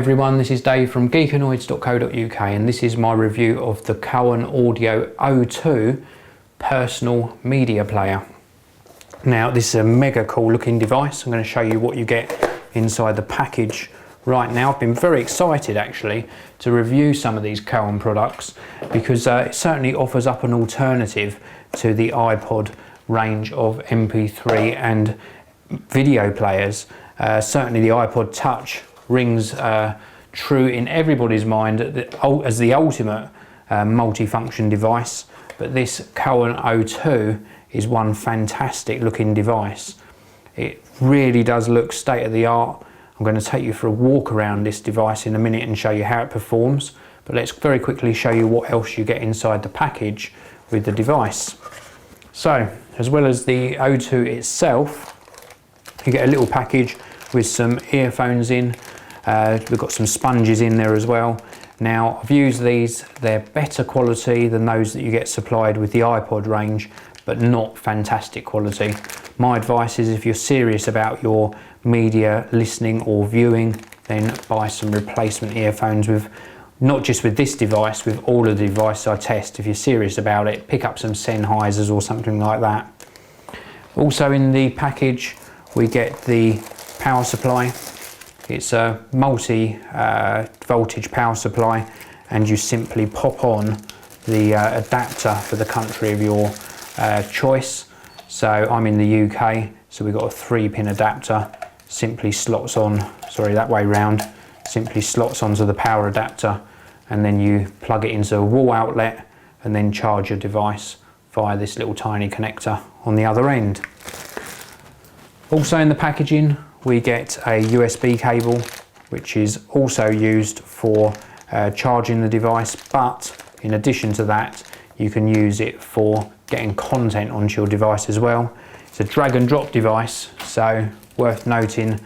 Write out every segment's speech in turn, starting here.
everyone, this is Dave from Geekanoids.co.uk and this is my review of the Cowon Audio O2 personal media player. Now this is a mega cool looking device. I'm going to show you what you get inside the package right now. I've been very excited actually to review some of these Cowon products because it certainly offers up an alternative to the iPod range of MP3 and video players. Certainly the iPod Touch rings true in everybody's mind as the ultimate multifunction device, but this Cowon O2 is one fantastic looking device. It really does look state of the art. I'm going to take you for a walk around this device in a minute and show you how it performs, but let's very quickly show you what else you get inside the package with the device. So as well as the O2 itself, you get a little package with some earphones in. We've got some sponges in there as well. Now I've used these, they're better quality than those that you get supplied with the iPod range, but not fantastic quality. My advice is if you're serious about your media listening or viewing, then buy some replacement earphones with, not just with this device, with all of the devices I test. If you're serious about it, pick up some Sennheisers or something like that. Also in the package we get the power supply. It's a multi voltage power supply, and you simply pop on the adapter for the country of your choice. So I'm in the UK, so we've got a 3-pin adapter, simply slots on, sorry, that way round, simply slots onto the power adapter, and then you plug it into a wall outlet and then charge your device via this little tiny connector on the other end. Also in the packaging we get a USB cable, which is also used for charging the device, but in addition to that you can use it for getting content onto your device as well. It's a drag and drop device, so worth noting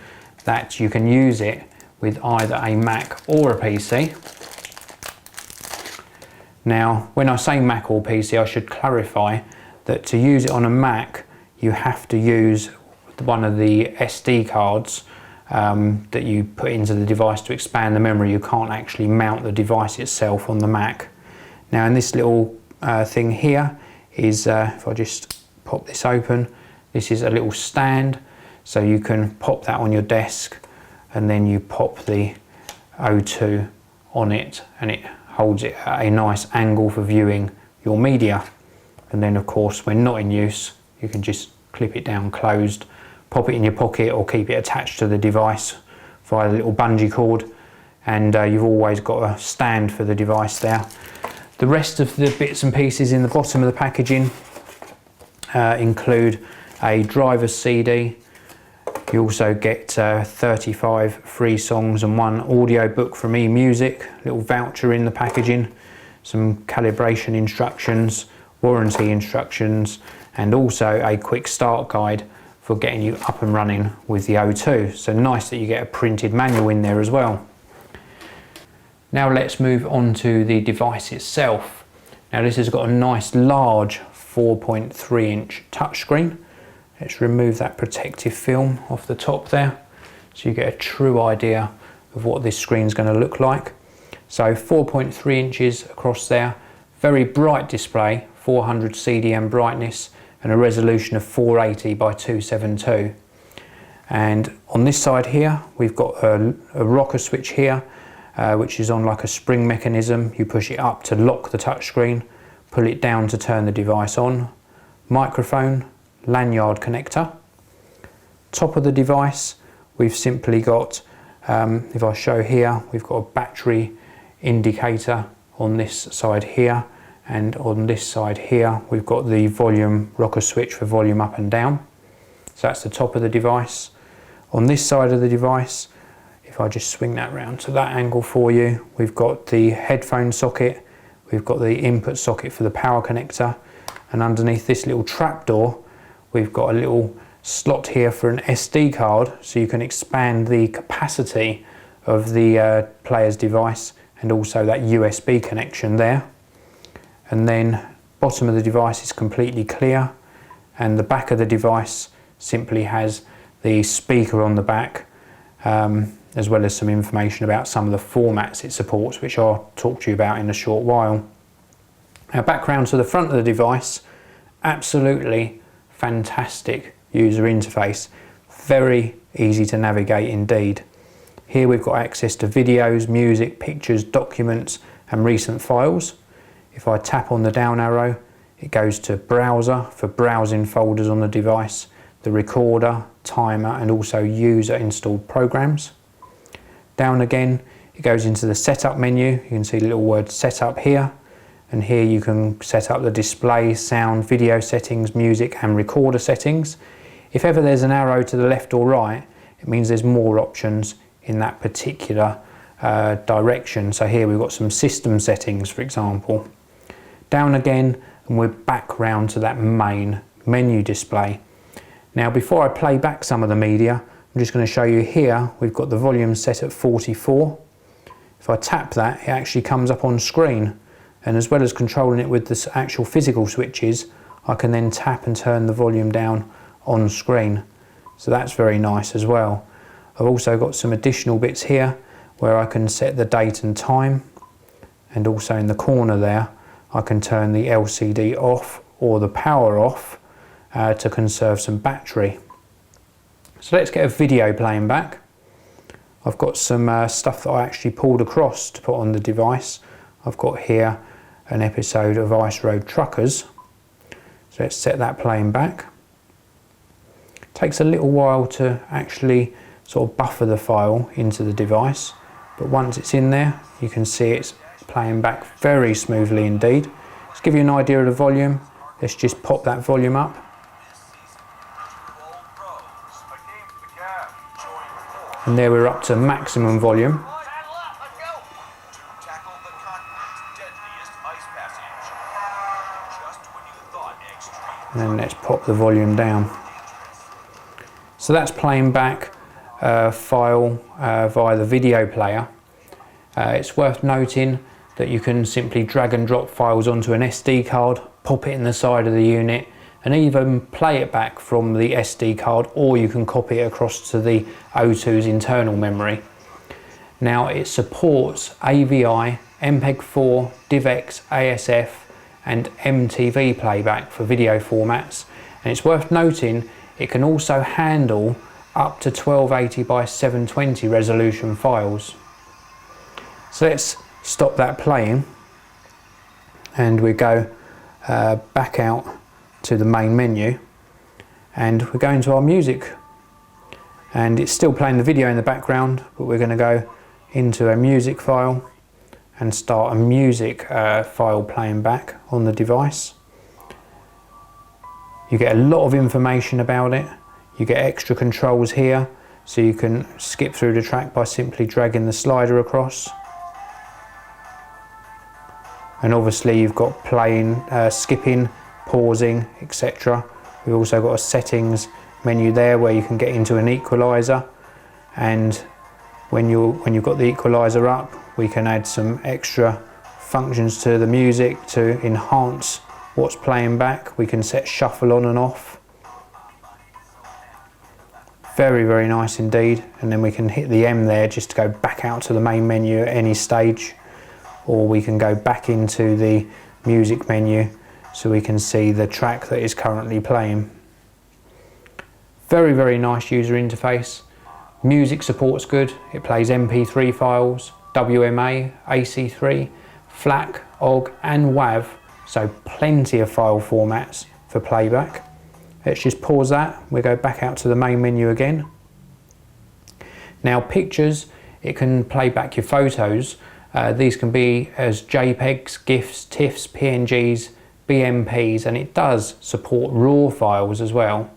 that you can use it with either a Mac or a PC. Now when I say Mac or PC, I should clarify that to use it on a Mac you have to use one of the SD cards that you put into the device to expand the memory. You can't actually mount the device itself on the Mac. Now in this little thing here is, if I just pop this open, this is a little stand, so you can pop that on your desk and then you pop the O2 on it and it holds it at a nice angle for viewing your media. And then of course when not in use you can just clip it down closed, pop it in your pocket or keep it attached to the device via a little bungee cord, and you've always got a stand for the device there. The rest of the bits and pieces in the bottom of the packaging include a driver's CD. You also get 35 free songs and 1 audio book from eMusic, little voucher in the packaging, some calibration instructions, warranty instructions, and also a quick start guide for getting you up and running with the O2. So nice that you get a printed manual in there as well. Now let's move on to the device itself. Now this has got a nice large 4.3-inch touchscreen. Let's remove that protective film off the top there so you get a true idea of what this screen is going to look like. So 4.3 inches across there, very bright display, 400 CDM brightness, and a resolution of 480 by 272. And on this side here we've got a rocker switch here, which is on like a spring mechanism. You push it up to lock the touchscreen, pull it down to turn the device on. Microphone, lanyard connector. Top of the device we've simply got, if I show here, we've got a battery indicator on this side here, and on this side here we've got the volume rocker switch for volume up and down. So that's the top of the device. On this side of the device, if I just swing that round to that angle for you, we've got the headphone socket, we've got the input socket for the power connector, and underneath this little trapdoor we've got a little slot here for an SD card, so you can expand the capacity of the player's device, and also that USB connection there. And then bottom of the device is completely clear, and the back of the device simply has the speaker on the back, as well as some information about some of the formats it supports, which I'll talk to you about in a short while. Now, background to the front of the device, absolutely fantastic user interface, very easy to navigate indeed. Here we've got access to videos, music, pictures, documents and recent files. If I tap on the down arrow, it goes to browser for browsing folders on the device, the recorder, timer and also user installed programs. Down again, it goes into the setup menu. You can see the little word setup here, and here you can set up the display, sound, video settings, music and recorder settings. If ever there's an arrow to the left or right, it means there's more options in that particular direction. So here we've got some system settings, for example. Down again, and we're back round to that main menu display. Now, before I play back some of the media, I'm just going to show you here, we've got the volume set at 44. If I tap that, it actually comes up on screen. And as well as controlling it with the actual physical switches, I can then tap and turn the volume down on screen. So that's very nice as well. I've also got some additional bits here where I can set the date and time. And also in the corner there, I can turn the LCD off or the power off to conserve some battery. So let's get a video playing back. I've got some stuff that I actually pulled across to put on the device. I've got here an episode of Ice Road Truckers. So let's set that playing back. It takes a little while to actually sort of buffer the file into the device, but once it's in there, you can see it's playing back very smoothly indeed. Let's give you an idea of the volume. Let's just pop that volume up. And there we're up to maximum volume. And then let's pop the volume down. So that's playing back a file via the video player. It's worth noting that you can simply drag and drop files onto an SD card, pop it in the side of the unit and even play it back from the SD card, or you can copy it across to the O2's internal memory. Now it supports AVI, MPEG-4, DivX, ASF and MTV playback for video formats, and it's worth noting it can also handle up to 1280 by 720 resolution files. So let's stop that playing and we go back out to the main menu and we're going to our music, and it's still playing the video in the background, but we're going to go into a music file and start a music file playing back on the device. You get a lot of information about it. You get extra controls here, so you can skip through the track by simply dragging the slider across. And obviously you've got playing, skipping, pausing, etc. We've also got a settings menu there where you can get into an equalizer, and when you've got the equalizer up, we can add some extra functions to the music to enhance what's playing back. We can set shuffle on and off. Very, very nice indeed. And then we can hit the M there just to go back out to the main menu at any stage, or we can go back into the music menu so we can see the track that is currently playing. Very, very nice user interface. Music support's good. It plays MP3 files, WMA, AC3, FLAC, OGG and WAV, so plenty of file formats for playback. Let's just pause that. We go back out to the main menu again. Now pictures, it can play back your photos. These can be as JPEGs, GIFs, TIFFs, PNGs, BMPs, and it does support RAW files as well.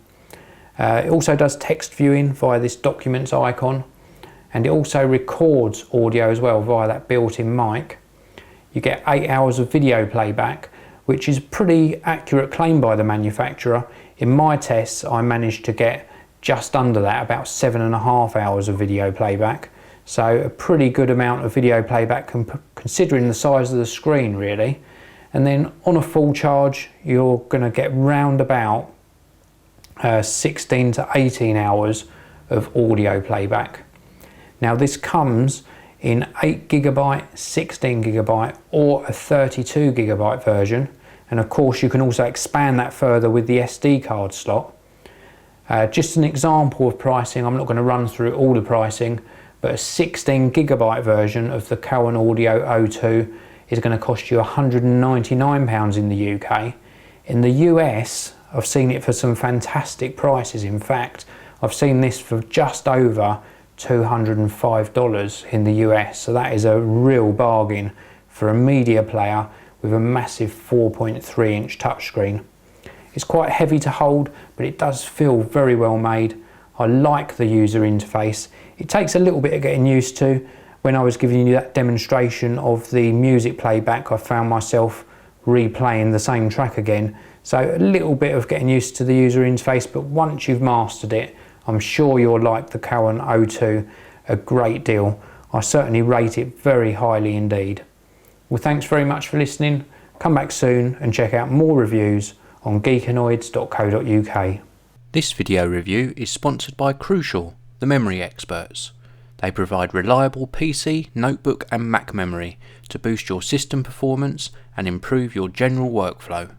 It also does text viewing via this documents icon, and it also records audio as well via that built-in mic. You get 8 hours of video playback, which is a pretty accurate claim by the manufacturer. In my tests, I managed to get just under that, about 7.5 hours of video playback. So a pretty good amount of video playback considering the size of the screen really. And then on a full charge, you're going to get round about 16 to 18 hours of audio playback. Now this comes in 8GB, 16GB or a 32GB version, and of course you can also expand that further with the SD card slot. Just an example of pricing, I'm not going to run through all the pricing, but a 16GB version of the Cowon Audio O2 is going to cost you £199 in the UK. In the US, I've seen it for some fantastic prices. In fact, I've seen this for just over $205 in the US, so that is a real bargain for a media player with a massive 4.3-inch touchscreen. It's quite heavy to hold, but it does feel very well made. I like the user interface. It takes a little bit of getting used to. When I was giving you that demonstration of the music playback, I found myself replaying the same track again. So a little bit of getting used to the user interface, but once you've mastered it, I'm sure you'll like the Cowon O2 a great deal. I certainly rate it very highly indeed. Well, thanks very much for listening. Come back soon and check out more reviews on geekanoids.co.uk. This video review is sponsored by Crucial, the memory experts. They provide reliable PC, notebook and Mac memory to boost your system performance and improve your general workflow.